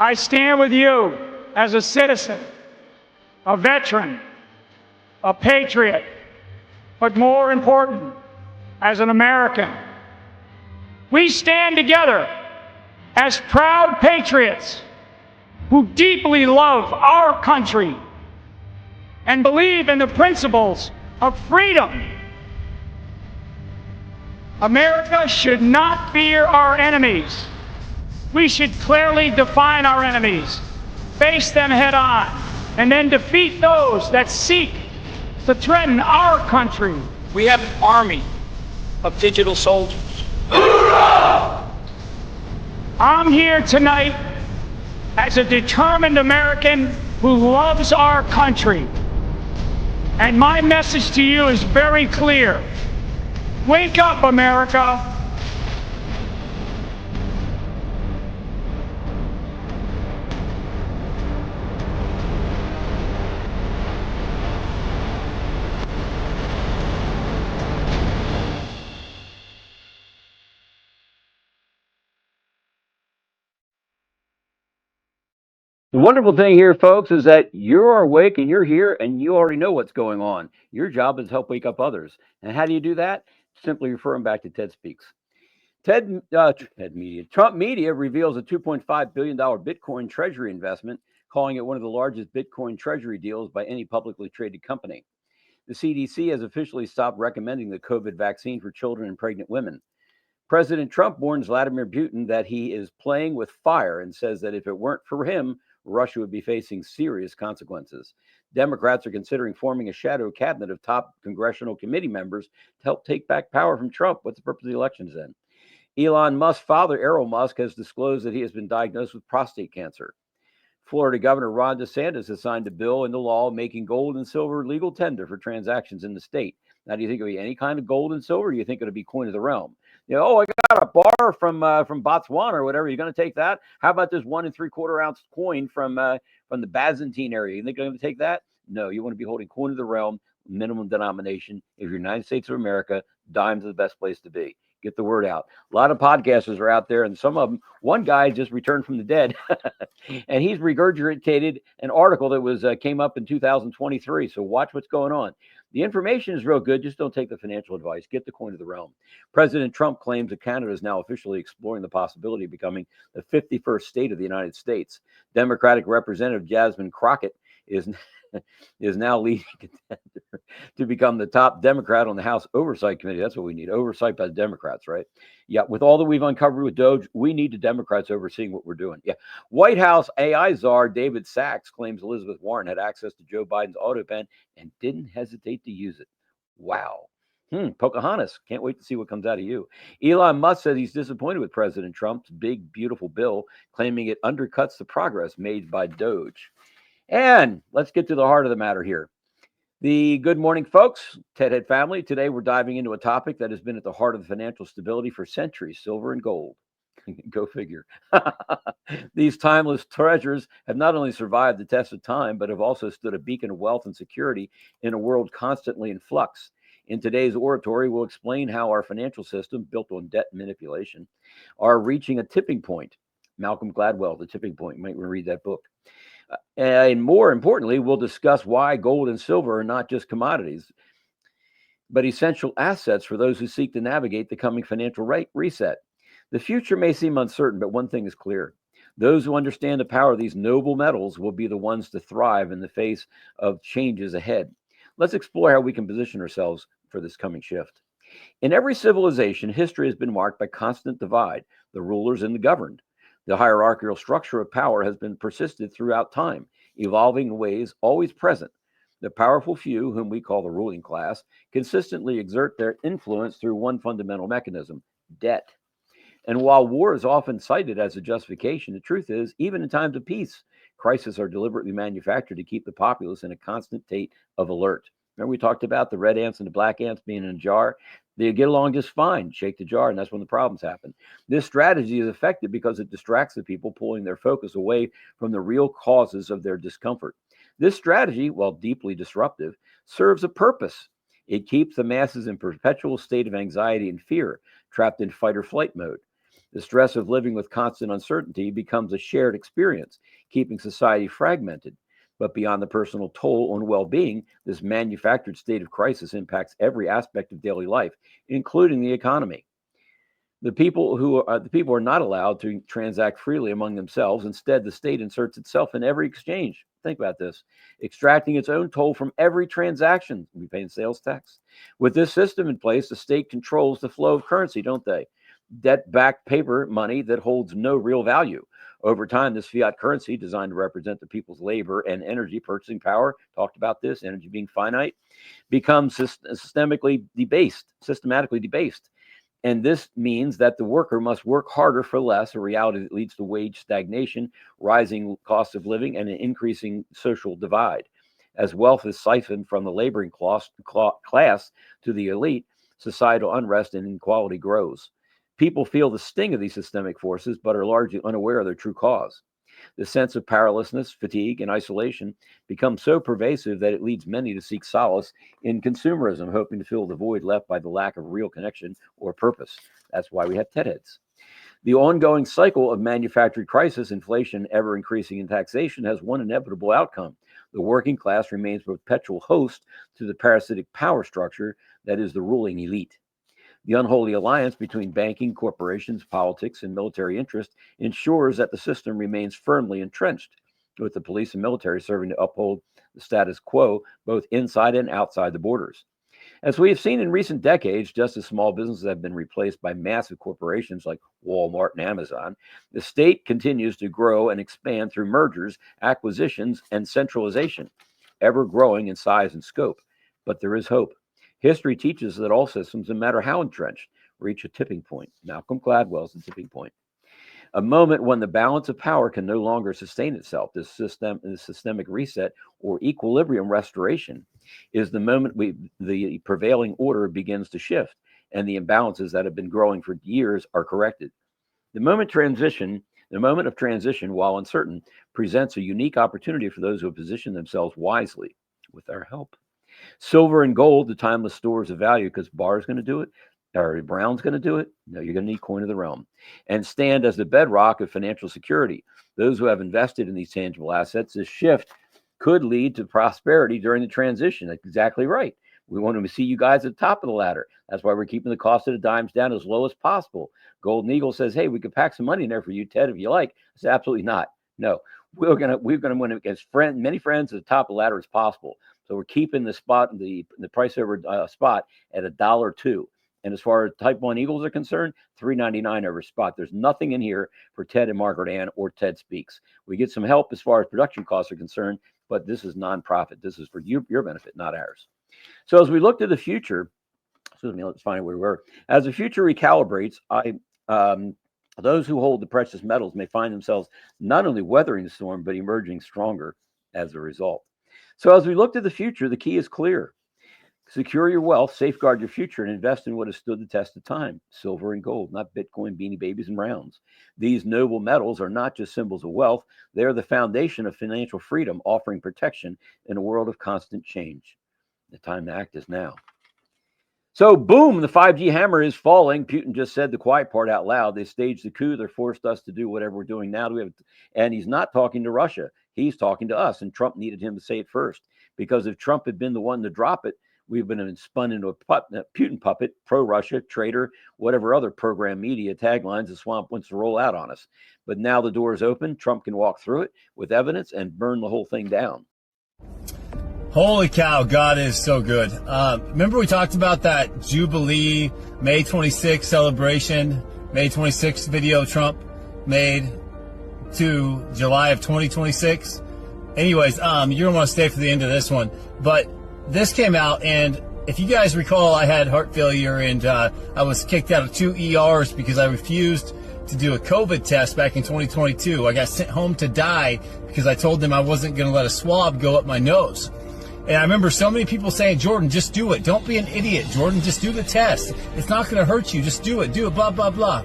I stand with you as a citizen, a veteran, a patriot, but more important, as an American. We stand together as proud patriots who deeply love our country and believe in the principles of freedom. America should not fear our enemies. We should clearly define our enemies, face them head on, and then defeat those that seek to threaten our country. We have an army of digital soldiers. I'm here tonight as a determined American who loves our country. And my message to you is very clear. Wake up, America. The wonderful thing here, folks, is that you're awake and you're here and you already know what's going on. Your job is to help wake up others. And how do you do that? Simply refer them back to TED Speaks. Trump Media reveals a $2.5 billion Bitcoin treasury investment, calling it one of the largest Bitcoin treasury deals by any publicly traded company. The CDC has officially stopped recommending the COVID vaccine for children and pregnant women. President Trump warns Vladimir Putin that he is playing with fire and says that if it weren't for him, Russia would be facing serious consequences. Democrats are considering forming a shadow cabinet of top congressional committee members to help take back power from Trump. What's the purpose of the elections then? Elon Musk's father, Errol Musk, has disclosed that he has been diagnosed with prostate cancer. Florida Governor Ron DeSantis has signed a bill into law making gold and silver legal tender for transactions in the state. Now, do you think it'll be any kind of gold and silver? Or do you think it'll be coin of the realm? You know, oh, I got a bar from Botswana or whatever. You're going to take that? How about this 1 3/4 ounce coin from the Byzantine area? You think they're going to take that? No, you want to be holding coin of the realm, minimum denomination. If you're United States of America, dimes are the best place to be. Get the word out. A lot of podcasters are out there, and some of them, one guy just returned from the dead, and he's regurgitated an article that was came up in 2023. So watch what's going on. The information is real good. Just don't take the financial advice. Get the coin of the realm. President Trump claims that Canada is now officially exploring the possibility of becoming the 51st state of the United States. Democratic Representative Jasmine Crockett is now leading contender to become the top Democrat on the House Oversight Committee. That's what we need. Oversight by the Democrats, right? Yeah, with all that we've uncovered with Doge, we need the Democrats overseeing what we're doing. Yeah. White House AI czar David Sachs claims Elizabeth Warren had access to Joe Biden's auto pen and didn't hesitate to use it. Wow. Pocahontas. Can't wait to see what comes out of you. Elon Musk says he's disappointed with President Trump's big, beautiful bill, claiming it undercuts the progress made by Doge. And let's get to the heart of the matter here. The good morning, folks. Ted Head family. Today, we're diving into a topic that has been at the heart of financial stability for centuries, silver and gold. Go figure. These timeless treasures have not only survived the test of time, but have also stood a beacon of wealth and security in a world constantly in flux. In today's oratory, we'll explain how our financial system, built on debt manipulation, are reaching a tipping point. Malcolm Gladwell, The Tipping Point. You might want to read that book. And more importantly, we'll discuss why gold and silver are not just commodities, but essential assets for those who seek to navigate the coming financial reset. The future may seem uncertain, but one thing is clear. Those who understand the power of these noble metals will be the ones to thrive in the face of changes ahead. Let's explore how we can position ourselves for this coming shift. In every civilization, history has been marked by constant divide, the rulers and the governed. The hierarchical structure of power has been persisted throughout time, evolving in ways always present. The powerful few, whom we call the ruling class, consistently exert their influence through one fundamental mechanism, debt. And while war is often cited as a justification, the truth is, even in times of peace, crises are deliberately manufactured to keep the populace in a constant state of alert. Remember we talked about the red ants and the black ants being in a jar? They get along just fine, shake the jar, and that's when the problems happen. This strategy is effective because it distracts the people, pulling their focus away from the real causes of their discomfort. This strategy, while deeply disruptive, serves a purpose. It keeps the masses in perpetual state of anxiety and fear, trapped in fight or flight mode. The stress of living with constant uncertainty becomes a shared experience, keeping society fragmented. But beyond the personal toll on well-being, this manufactured state of crisis impacts every aspect of daily life, including the economy. The people are not allowed to transact freely among themselves. Instead, the state inserts itself in every exchange. Think about this, extracting its own toll from every transaction. We pay sales tax. With this system in place, the state controls the flow of currency, don't they? Debt-backed paper money that holds no real value. Over time, this fiat currency, designed to represent the people's labor and energy purchasing power, talked about this, energy being finite, becomes systematically debased. And this means that the worker must work harder for less, a reality that leads to wage stagnation, rising costs of living, and an increasing social divide. As wealth is siphoned from the laboring class to the elite, societal unrest and inequality grows. People feel the sting of these systemic forces, but are largely unaware of their true cause. The sense of powerlessness, fatigue, and isolation becomes so pervasive that it leads many to seek solace in consumerism, hoping to fill the void left by the lack of real connection or purpose. That's why we have TED Heads. The ongoing cycle of manufactured crisis, inflation, ever increasing in taxation has one inevitable outcome. The working class remains a perpetual host to the parasitic power structure that is the ruling elite. The unholy alliance between banking, corporations, politics, and military interest ensures that the system remains firmly entrenched, with the police and military serving to uphold the status quo both inside and outside the borders. As we have seen in recent decades, just as small businesses have been replaced by massive corporations like Walmart and Amazon, the state continues to grow and expand through mergers, acquisitions, and centralization, ever growing in size and scope. But there is hope. History teaches that all systems, no matter how entrenched, reach a tipping point. Malcolm Gladwell's the tipping point. A moment when the balance of power can no longer sustain itself. This systemic reset or equilibrium restoration is the moment the prevailing order begins to shift and the imbalances that have been growing for years are corrected. The moment of transition, while uncertain, presents a unique opportunity for those who have positioned themselves wisely with our help. Silver and gold, the timeless stores of value, because Barr's going to do it, or Brown's going to do it. No, you're going to need coin of the realm, and stand as the bedrock of financial security. Those who have invested in these tangible assets, this shift could lead to prosperity during the transition. That's exactly right. We want to see you guys at the top of the ladder. That's why we're keeping the cost of the dimes down as low as possible. Golden Eagle says, hey, we could pack some money in there for you, Ted, if you like. I said, absolutely not. No, we're gonna win against many friends at the top of the ladder as possible. So we're keeping the spot, the price over spot at $1.02. And as far as Type 1 Eagles are concerned, $3.99 over spot. There's nothing in here for Ted and Margaret Ann or Ted Speaks. We get some help as far as production costs are concerned, but this is nonprofit. This is for your benefit, not ours. So as we look to the future, let's find where we were. As the future recalibrates, those who hold the precious metals may find themselves not only weathering the storm, but emerging stronger as a result. So as we look to the future, the key is clear. Secure your wealth, safeguard your future, and invest in what has stood the test of time. Silver and gold, not Bitcoin, beanie babies, and rounds. These noble metals are not just symbols of wealth. They are the foundation of financial freedom, offering protection in a world of constant change. The time to act is now. So, boom, the 5G hammer is falling. Putin just said the quiet part out loud. They staged the coup. They forced us to do whatever we're doing now. And he's not talking to Russia. He's talking to us. And Trump needed him to say it first. Because if Trump had been the one to drop it, we've been spun into a Putin puppet, pro-Russia, traitor, whatever other program media taglines the swamp wants to roll out on us. But now the door is open. Trump can walk through it with evidence and burn the whole thing down. Holy cow, God is so good. Remember we talked about that Jubilee May 26th celebration, May 26th video Trump made to July of 2026? Anyways, you're going to want to stay for the end of this one. But this came out, and if you guys recall, I had heart failure, and I was kicked out of 2 ERs because I refused to do a COVID test back in 2022. I got sent home to die because I told them I wasn't going to let a swab go up my nose. And I remember so many people saying, Jordan, just do it. Don't be an idiot, Jordan. Just do the test. It's not going to hurt you. Just do it, blah, blah, blah.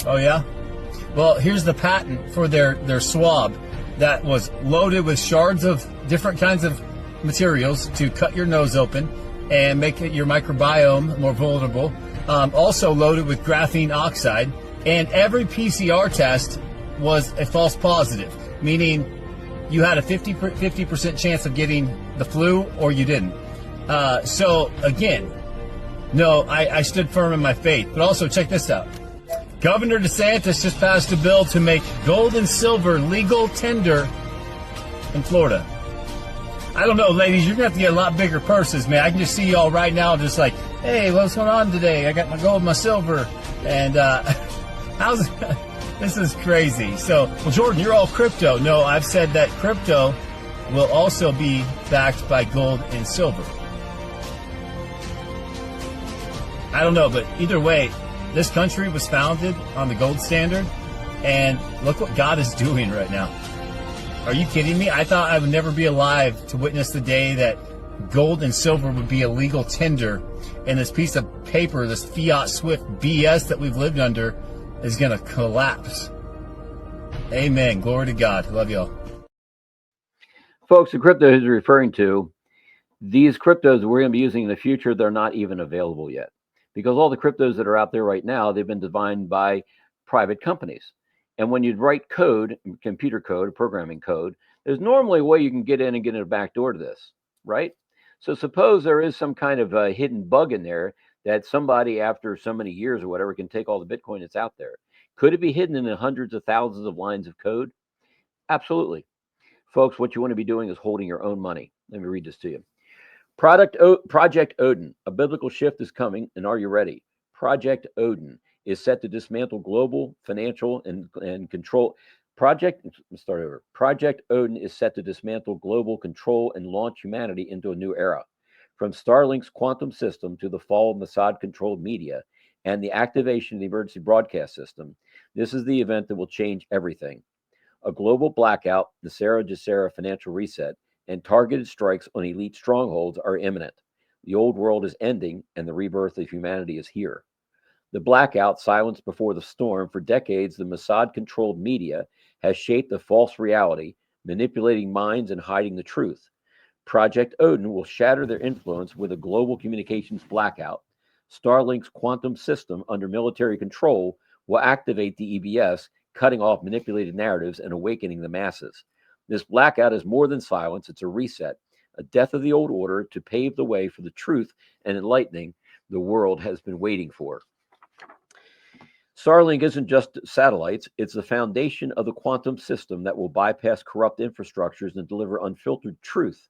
Oh, yeah? Well, here's the patent for their swab that was loaded with shards of different kinds of materials to cut your nose open and make your microbiome more vulnerable. Also loaded with graphene oxide. And every PCR test was a false positive, meaning you had a 50% chance of getting the flu or you didn't. So, again, no, I stood firm in my faith. But also, check this out. Governor DeSantis just passed a bill to make gold and silver legal tender in Florida. I don't know, ladies, you're going to have to get a lot bigger purses, man. I can just see y'all right now just like, hey, what's going on today? I got my gold, my silver. And how's this is crazy. So, well, Jordan, you're all crypto. No, I've said that crypto will also be backed by gold and silver. I don't know, but either way, this country was founded on the gold standard, and look what God is doing right now. Are you kidding me? I thought I would never be alive to witness the day that gold and silver would be a legal tender, and this piece of paper, this Fiat Swift BS that we've lived under, is going to collapse. Amen. Glory to God. Love y'all. Folks, the crypto he's referring to, these cryptos we're going to be using in the future, they're not even available yet. Because all the cryptos that are out there right now, they've been designed by private companies. And when you write code, computer code, programming code, there's normally a way you can get in and get in a back door to this, right? So suppose there is some kind of a hidden bug in there that somebody after so many years or whatever can take all the Bitcoin that's out there. Could it be hidden in the hundreds of thousands of lines of code? Absolutely. Folks, what you want to be doing is holding your own money. Let me read this to you. Project Odin, a biblical shift is coming, and are you ready? Project Odin is set to dismantle global financial and control. Project Odin is set to dismantle global control and launch humanity into a new era. From Starlink's quantum system to the fall of Mossad-controlled media and the activation of the emergency broadcast system, this is the event that will change everything. A global blackout, the Sarah Jacera financial reset, and targeted strikes on elite strongholds are imminent. The old world is ending, and the rebirth of humanity is here. The blackout, silenced before the storm, for decades the Mossad-controlled media has shaped the false reality, manipulating minds and hiding the truth. Project Odin will shatter their influence with a global communications blackout. Starlink's quantum system under military control will activate the EBS, cutting off manipulated narratives and awakening the masses. This blackout is more than silence, it's a reset, a death of the old order to pave the way for the truth and enlightening the world has been waiting for. Starlink isn't just satellites, it's the foundation of the quantum system that will bypass corrupt infrastructures and deliver unfiltered truth.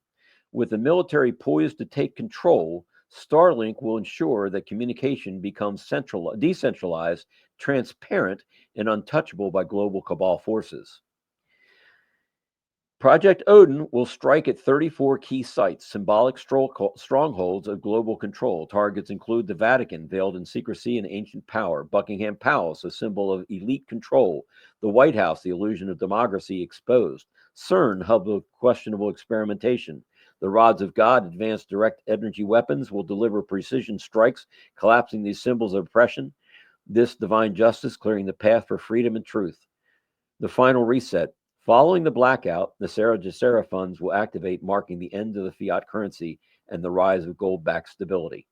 With the military poised to take control, Starlink will ensure that communication becomes decentralized, transparent, and untouchable by global cabal forces. Project Odin will strike at 34 key sites, symbolic strongholds of global control. Targets include the Vatican, veiled in secrecy and ancient power; Buckingham Palace, a symbol of elite control; the White House, the illusion of democracy exposed; CERN, hub of questionable experimentation; the rods of God, advanced direct energy weapons, will deliver precision strikes, collapsing these symbols of oppression; this divine justice, clearing the path for freedom and truth. The final reset. Following the blackout, the Sarah Jacera funds will activate, marking the end of the fiat currency and the rise of gold-backed stability.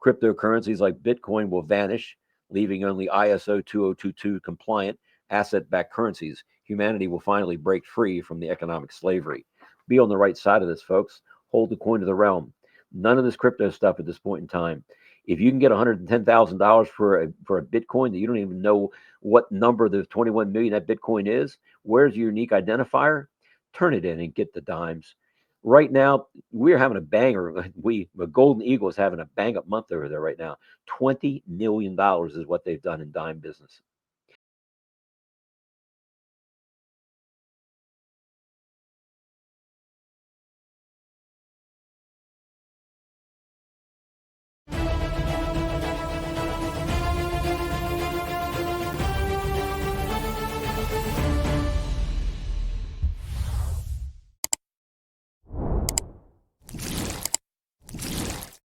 Cryptocurrencies like Bitcoin will vanish, leaving only ISO 2022 compliant asset-backed currencies. Humanity will finally break free from the economic slavery. Be on the right side of this, folks. Hold the coin of the realm. None of this crypto stuff at this point in time. If you can get $110,000 for a Bitcoin that you don't even know what number the 21 million that Bitcoin is, where's your unique identifier? Turn it in and get the dimes. Right now, we're having a banger. The Golden Eagle is having a bang up month over there right now. $20 million is what they've done in dime business.